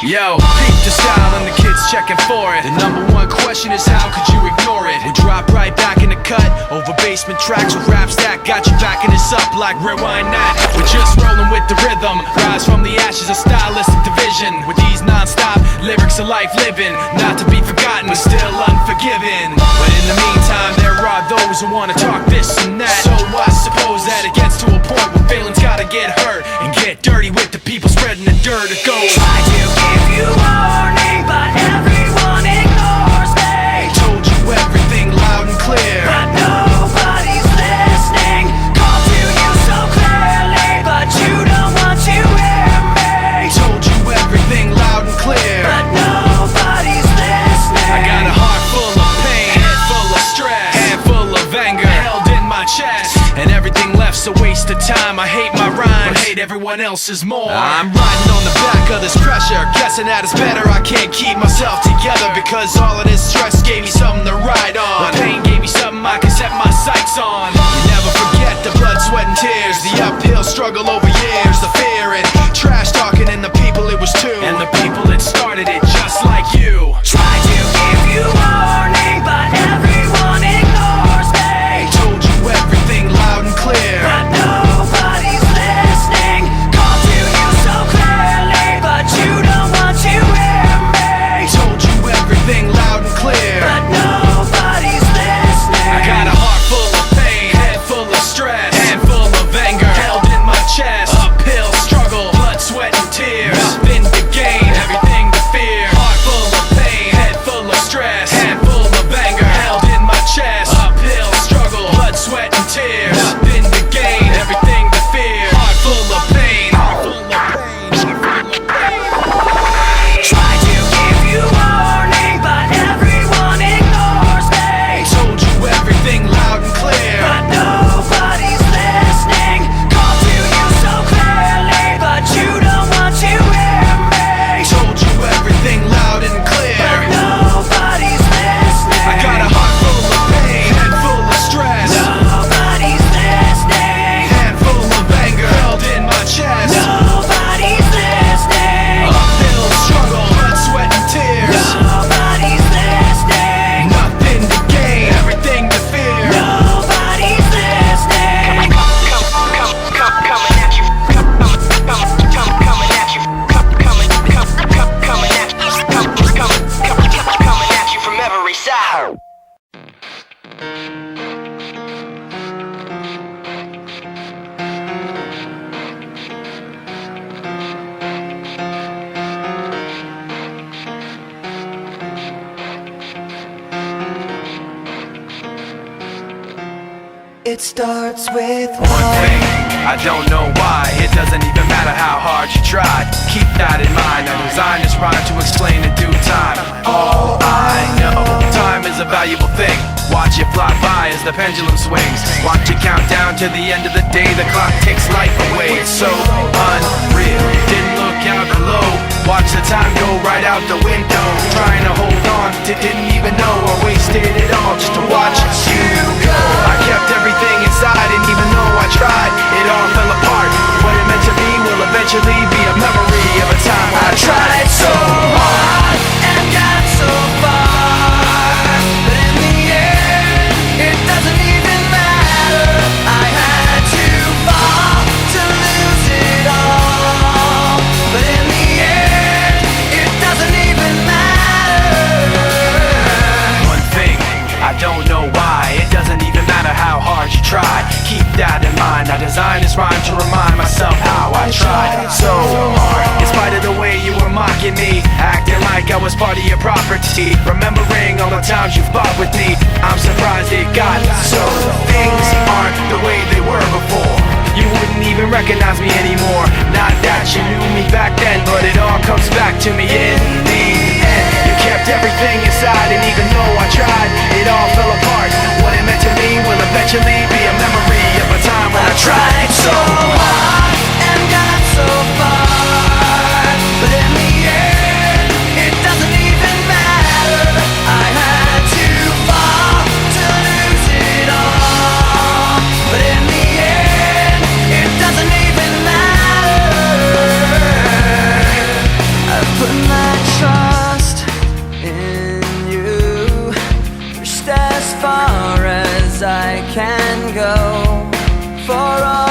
Yo, peep the style and the kids checking for it. The number one question is how could you ignore it? We drop right back in the cut, over basement tracks with raps that got you backing us up like rewind that. We're just rolling with the rhythm, rise from the ashes of stylistic division. With these non-stop lyrics of life living, not to be forgotten, but still unforgiven. But in the meantime, there are those who wanna talk this and that. So I suppose that it gets to a point where feelings gotta get hurt and get dirty with the people spreading the dirt. It goes, try to give you warning, but everyone ignores me. Told you everything loud and clear, but nobody's listening. Called to you so clearly, but you don't want to hear me. Told you everything loud and clear, but nobody's listening. I got a heart full of pain, head full of stress, hand full of anger held in my chest, and everything left's a waste of time. I hate my rhymes, but hate everyone else's more. I'm riding on the back of this pressure, guessing that it's better. I can't keep myself together because all of this stress gave me something to ride on. The pain gave me something I can set my sights on. You never forget the blood, sweat and tears, the uphill struggle over years, the fear and trash talking, and the people it was to, and the people that started it just like you. Try to give you warning, but everyone ignores me. Told you everything loud and clear, but nobody's listening. Called to you so clearly, but you don't want to hear me. Told you everything loud and clear, but nobody's listening. I got a heart full of pain, head full of stress, hand full of anger held in my chest. Uphill struggle, blood, sweat and tears, nothing to gain, everything to fear. Heart full of pain, head full of stress, hand full of anger held in my chest. Uphill struggle, blood, sweat and tears, nothing to gain, everything to fear. Heart full of pain, heart full of pain. Try to give you warning, but everyone ignores me. Told you everything loud and clear, but nobody's listening. Called to you so clearly, but you don't want to hear me. told you everything loud and clear, but nobody's listening. I got a heart full of pain, head full of stress, Nobody's listening. hand full of anger held in my chest. Nobody's listening. Uphill struggle, blood, sweat and tears, Nobody's listening. nothing to gain, everything to fear. Nobody's listening. Coming at you, coming at you, coming at you from every side. It starts with One thing, I don't know why, it doesn't even matter how hard you try. Keep that in mind, I designed this rhyme to explain in due time. All I know, time is a valuable thing. Watch it fly by as the pendulum swings. Watch it count down to the end of the day. The clock takes life away, it's so unreal. Didn't look out below, watch the time go right out the window. Trying to hold on to didn't even know I wasted it all just to watch you go. I kept everything inside, and even though I tried, it all fell apart. What it meant to be will eventually be a memory of a time when I tried so hard and got so far, but in the end, it doesn't even matter. I had to fall to lose it all, but in the end, it doesn't even matter. One thing, I don't know why, it doesn't even matter how hard you try. Keep that in mind, I designed this rhyme to remind myself how I tried so hard. In spite of the way you were mocking me, acting like I was part of your property, remembering all the times you fought with me, I'm surprised it got so. Things aren't the way they were before. You wouldn't even recognize me anymore. Not that you knew me back then, but it all comes back to me in the end. You kept everything inside, and even though I tried, it all fell apart. What it meant to me will eventually be a memory of a time when I tried so hard and got so far, but in the end, it doesn't even matter. I had to fall to lose it all, but in the end, it doesn't even matter. I put my far as I can go. For all